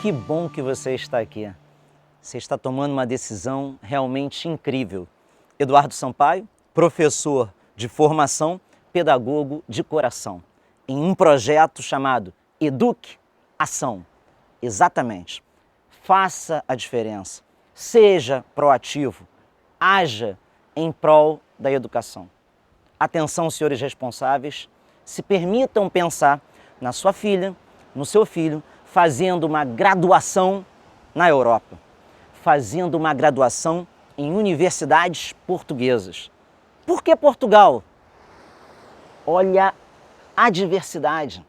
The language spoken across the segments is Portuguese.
Que bom que você está aqui. Você está tomando uma decisão realmente incrível. Eduardo Sampaio, professor de formação, pedagogo de coração, em um projeto chamado Eduque Ação. Exatamente. Faça a diferença. Seja proativo. Haja em prol da educação. Atenção, senhores responsáveis, se permitam pensar na sua filha, no seu filho, fazendo uma graduação na Europa, fazendo uma graduação em universidades portuguesas. Por que Portugal? Olha a diversidade,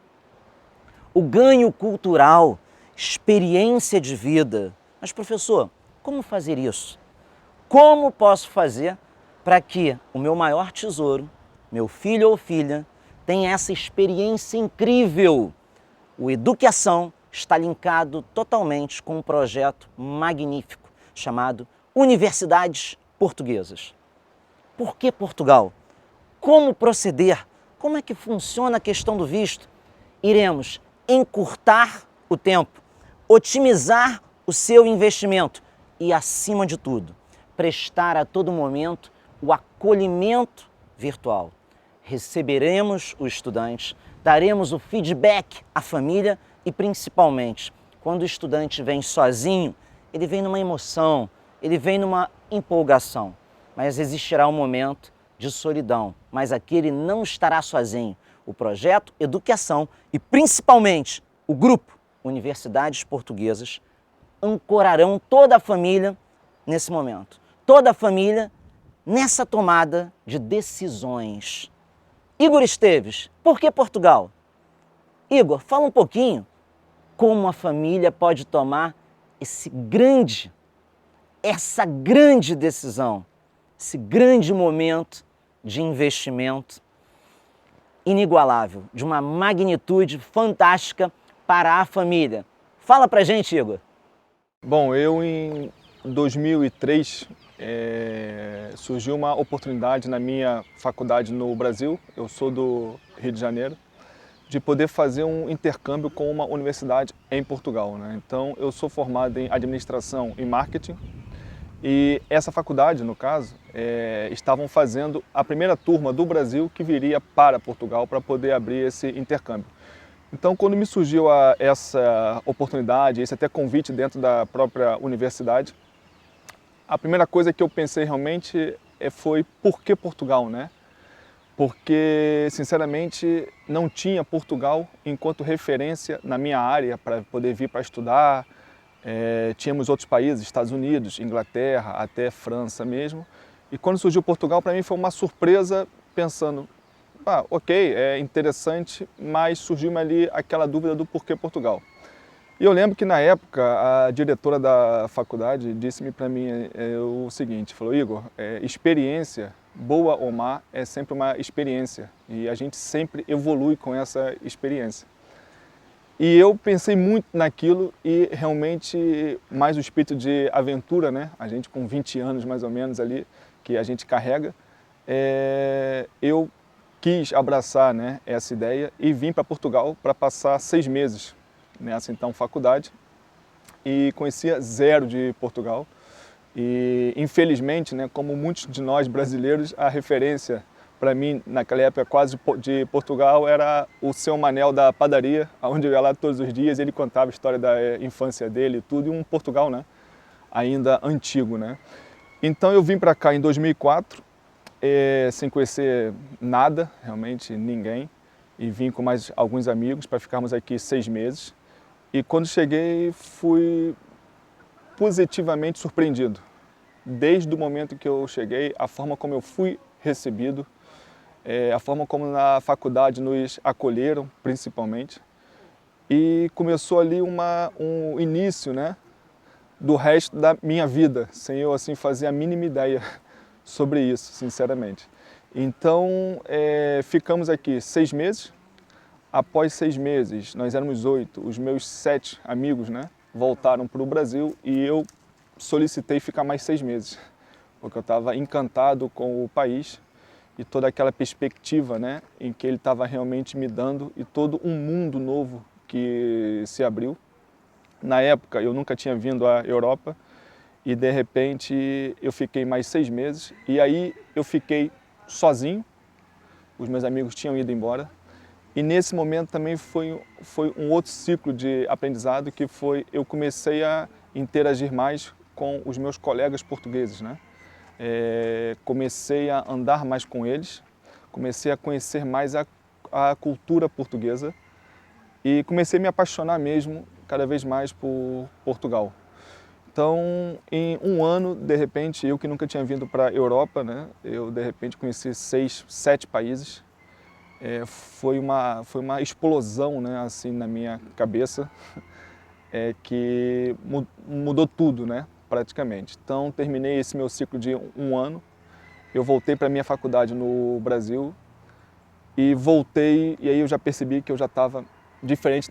o ganho cultural, experiência de vida. Mas, professor, como fazer isso? Como posso fazer para que o meu maior tesouro, meu filho ou filha, tenha essa experiência incrível? O Educação está linkado totalmente com um projeto magnífico chamado Universidades Portuguesas. Por que Portugal? Como proceder? Como é que funciona a questão do visto? Iremos encurtar o tempo, otimizar o seu investimento e, acima de tudo, prestar a todo momento o acolhimento virtual. Receberemos o estudante, daremos o feedback à família e, principalmente, quando o estudante vem sozinho, ele vem numa emoção, ele vem numa empolgação, mas existirá um momento de solidão, mas aqui ele não estará sozinho. O projeto Educação e, principalmente, o grupo Universidades Portuguesas ancorarão toda a família nesse momento, toda a família nessa tomada de decisões. Igor Esteves, por que Portugal? Igor, fala um pouquinho como a família pode tomar essa grande decisão, esse grande momento de investimento inigualável, de uma magnitude fantástica para a família. Fala pra gente, Igor. Bom, eu em 2003 surgiu uma oportunidade na minha faculdade no Brasil, eu sou do Rio de Janeiro, de poder fazer um intercâmbio com uma universidade em Portugal, né? Então eu sou formado em administração e marketing e essa faculdade, no caso, estavam fazendo a primeira turma do Brasil que viria para Portugal para poder abrir esse intercâmbio. Então, quando me surgiu essa oportunidade, esse até convite dentro da própria universidade, a primeira coisa que eu pensei realmente foi por que Portugal, né? Porque, sinceramente, não tinha Portugal enquanto referência na minha área para poder vir para estudar. Tínhamos outros países, Estados Unidos, Inglaterra, até França mesmo. E quando surgiu Portugal, para mim foi uma surpresa, pensando, ok, é interessante, mas surgiu ali aquela dúvida do porquê Portugal. E eu lembro que na época a diretora da faculdade disse-me para mim o seguinte, falou, Igor, experiência, boa ou má, é sempre uma experiência e a gente sempre evolui com essa experiência. E eu pensei muito naquilo e realmente mais o espírito de aventura, né? A gente com 20 anos mais ou menos ali, que a gente carrega, eu quis abraçar, né, essa ideia e vim para Portugal para passar 6 meses nessa então faculdade e conhecia zero de Portugal e infelizmente, né, como muitos de nós brasileiros, a referência para mim naquela época quase de Portugal era o seu Manel da padaria, onde eu ia lá todos os dias, ele contava a história da infância dele e tudo, e um Portugal, né, ainda antigo, né. Então eu vim para cá em 2004, sem conhecer nada, realmente ninguém, e vim com mais alguns amigos para ficarmos aqui 6 meses. E quando cheguei, fui positivamente surpreendido. Desde o momento que eu cheguei, a forma como eu fui recebido, a forma como na faculdade nos acolheram, principalmente. E começou ali um início, né, do resto da minha vida, sem eu assim fazer a mínima ideia sobre isso, sinceramente. Então, ficamos aqui 6 meses. Após 6 meses, nós éramos 8, os meus 7 amigos, né, voltaram para o Brasil e eu solicitei ficar mais 6 meses, porque eu estava encantado com o país e toda aquela perspectiva, né, em que ele estava realmente me dando e todo um mundo novo que se abriu. Na época, eu nunca tinha vindo à Europa e, de repente, eu fiquei mais 6 meses e aí eu fiquei sozinho, os meus amigos tinham ido embora. E nesse momento também foi um outro ciclo de aprendizado, que foi eu comecei a interagir mais com os meus colegas portugueses, né? Comecei a andar mais com eles, comecei a conhecer mais a cultura portuguesa e comecei a me apaixonar mesmo cada vez mais por Portugal. Então, em um ano, de repente, eu que nunca tinha vindo para a Europa, né? Eu de repente conheci 6, 7 países. Foi uma explosão, né, assim, na minha cabeça, que mudou tudo, né, praticamente. Então, terminei esse meu ciclo de um ano, eu voltei para a minha faculdade no Brasil e voltei, e aí eu já percebi que eu já estava diferente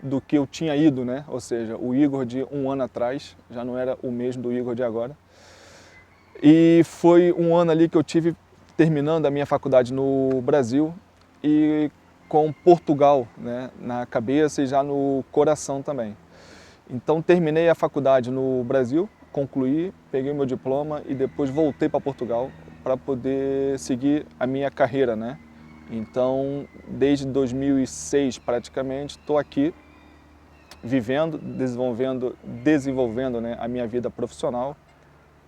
do que eu tinha ido, né? Ou seja, o Igor de um ano atrás já não era o mesmo do Igor de agora. E foi um ano ali que eu tive terminando a minha faculdade no Brasil e com Portugal, né, na cabeça e já no coração também. Então terminei a faculdade no Brasil, concluí, peguei o meu diploma e depois voltei para Portugal para poder seguir a minha carreira, né? Então, desde 2006 praticamente, estou aqui vivendo, desenvolvendo, né, a minha vida profissional,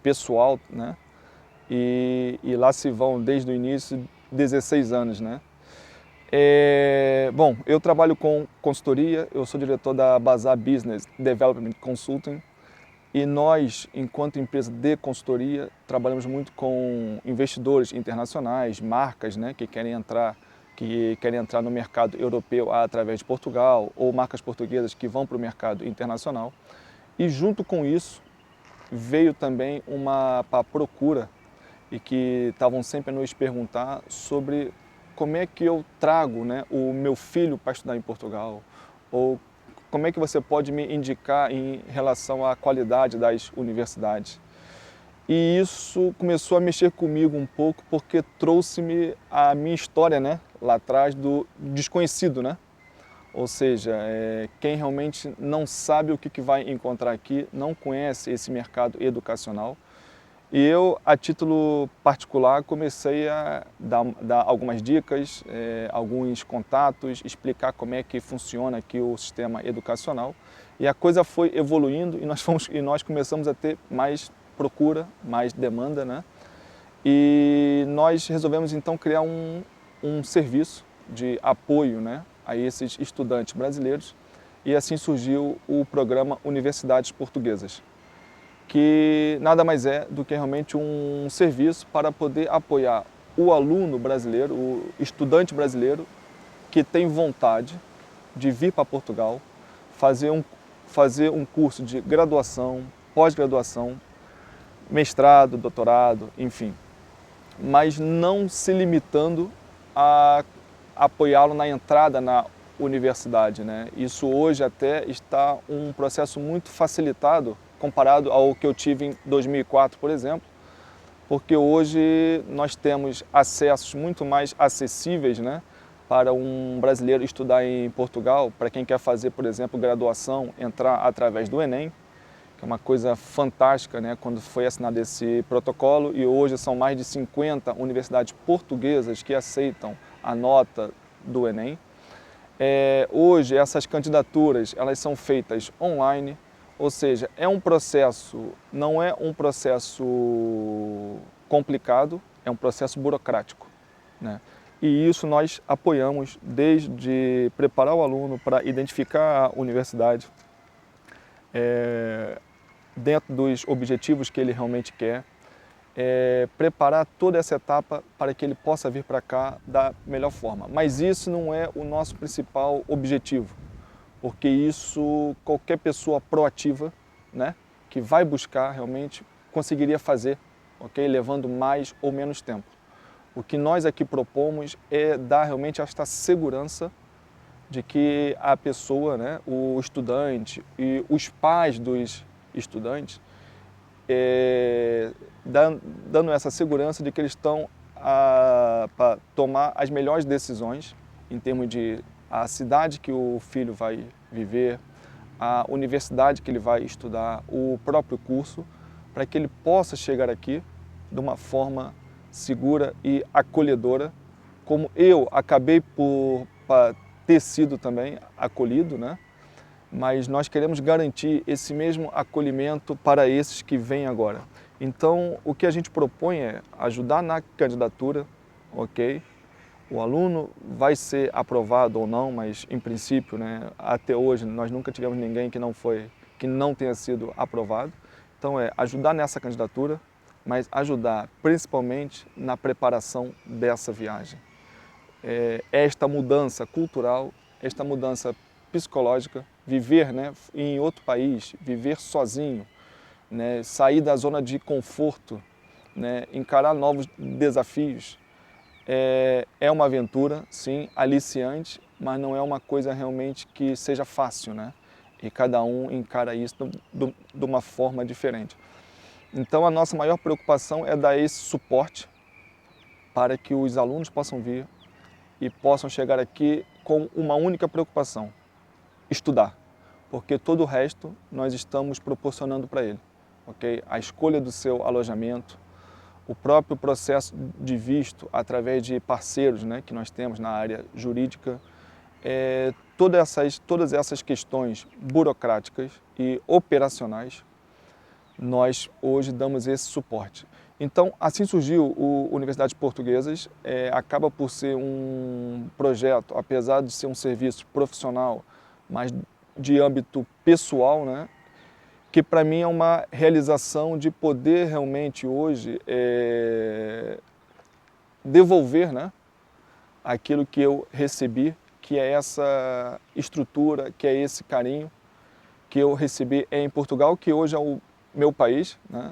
pessoal, né? E lá se vão desde o início 16 anos, né? Bom, eu trabalho com consultoria, eu sou diretor da Bazar Business Development Consulting e nós, enquanto empresa de consultoria, trabalhamos muito com investidores internacionais, marcas, né, que querem entrar no mercado europeu através de Portugal ou marcas portuguesas que vão para o mercado internacional. E junto com isso veio também uma procura e que estavam sempre a nos perguntar sobre como é que eu trago, né, o meu filho para estudar em Portugal, ou como é que você pode me indicar em relação à qualidade das universidades. E isso começou a mexer comigo um pouco, porque trouxe-me a minha história, né, lá atrás do desconhecido, né? Ou seja, quem realmente não sabe o que vai encontrar aqui, não conhece esse mercado educacional. E eu, a título particular, comecei a dar algumas dicas, alguns contatos, explicar como é que funciona aqui o sistema educacional. E a coisa foi evoluindo e nós começamos a ter mais procura, mais demanda, né? E nós resolvemos então criar um serviço de apoio, né, a esses estudantes brasileiros e assim surgiu o programa Universidades Portuguesas, que nada mais é do que realmente um serviço para poder apoiar o aluno brasileiro, o estudante brasileiro que tem vontade de vir para Portugal, fazer um curso de graduação, pós-graduação, mestrado, doutorado, enfim, mas não se limitando a apoiá-lo na entrada na universidade, né? Isso hoje até está um processo muito facilitado comparado ao que eu tive em 2004, por exemplo, porque hoje nós temos acessos muito mais acessíveis, né, para um brasileiro estudar em Portugal, para quem quer fazer, por exemplo, graduação, entrar através do Enem, que é uma coisa fantástica, né, quando foi assinado esse protocolo, e hoje são mais de 50 universidades portuguesas que aceitam a nota do Enem. Hoje essas candidaturas elas são feitas online, ou seja, é um processo, não é um processo complicado, é um processo burocrático, né? E isso nós apoiamos desde preparar o aluno para identificar a universidade, dentro dos objetivos que ele realmente quer, preparar toda essa etapa para que ele possa vir para cá da melhor forma. Mas isso não é o nosso principal objetivo, porque isso qualquer pessoa proativa, né, que vai buscar realmente conseguiria fazer, ok? Levando mais ou menos tempo. O que nós aqui propomos é dar realmente esta segurança de que a pessoa, né, o estudante e os pais dos estudantes, dando essa segurança de que eles estão para tomar as melhores decisões em termos de a cidade que o filho vai viver, a universidade que ele vai estudar, o próprio curso, para que ele possa chegar aqui de uma forma segura e acolhedora, como eu acabei por ter sido também acolhido, né? Mas nós queremos garantir esse mesmo acolhimento para esses que vêm agora. Então, o que a gente propõe é ajudar na candidatura, ok? O aluno vai ser aprovado ou não, mas em princípio, né, até hoje nós nunca tivemos ninguém que não tenha sido aprovado. Então é ajudar nessa candidatura, mas ajudar principalmente na preparação dessa viagem. Esta mudança cultural, esta mudança psicológica, viver, né, em outro país, viver sozinho, né, sair da zona de conforto, né, encarar novos desafios. É uma aventura, sim, aliciante, mas não é uma coisa realmente que seja fácil, né? E cada um encara isso de uma forma diferente. Então a nossa maior preocupação é dar esse suporte para que os alunos possam vir e possam chegar aqui com uma única preocupação: estudar, porque todo o resto nós estamos proporcionando para ele, ok? A escolha do seu alojamento, o próprio processo de visto através de parceiros, né, que nós temos na área jurídica, todas essas questões burocráticas e operacionais, nós hoje damos esse suporte. Então, assim surgiu o Universidades Portuguesas, acaba por ser um projeto, apesar de ser um serviço profissional, mas de âmbito pessoal, né, que para mim é uma realização de poder realmente hoje devolver, né, aquilo que eu recebi, que é essa estrutura, que é esse carinho que eu recebi em Portugal, que hoje é o meu país, né?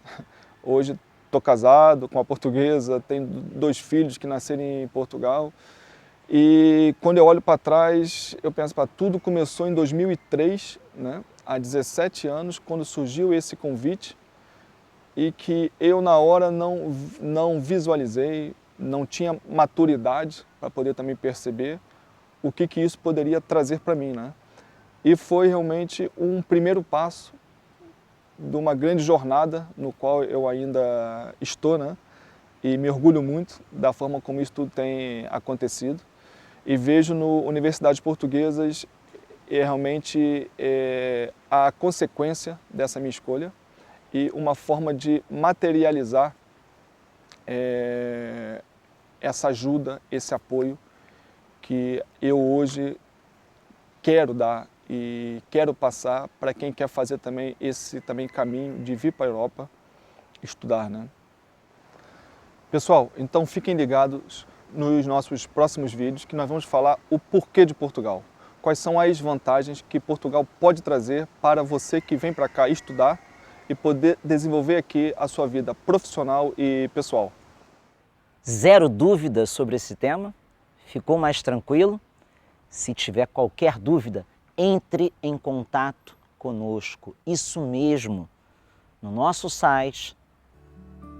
Hoje estou casado com uma portuguesa, tenho 2 filhos que nasceram em Portugal. E quando eu olho para trás, eu penso, tudo começou em 2003, né? Há 17 anos, quando surgiu esse convite e que eu na hora não visualizei, não tinha maturidade para poder também perceber o que isso poderia trazer para mim, né? E foi realmente um primeiro passo de uma grande jornada no qual eu ainda estou, né? E me orgulho muito da forma como isso tudo tem acontecido. E vejo no Universidades Portuguesas realmente a consequência dessa minha escolha e uma forma de materializar essa ajuda, esse apoio que eu hoje quero dar e quero passar para quem quer fazer também esse caminho de vir para a Europa estudar, né? Pessoal, então fiquem ligados nos nossos próximos vídeos que nós vamos falar o porquê de Portugal. Quais são as vantagens que Portugal pode trazer para você que vem para cá estudar e poder desenvolver aqui a sua vida profissional e pessoal. Zero dúvidas sobre esse tema? Ficou mais tranquilo? Se tiver qualquer dúvida, entre em contato conosco. Isso mesmo, no nosso site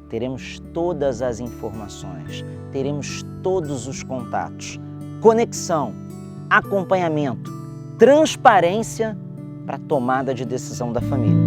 teremos todas as informações, teremos todos os contatos, conexão, acompanhamento, transparência para a tomada de decisão da família.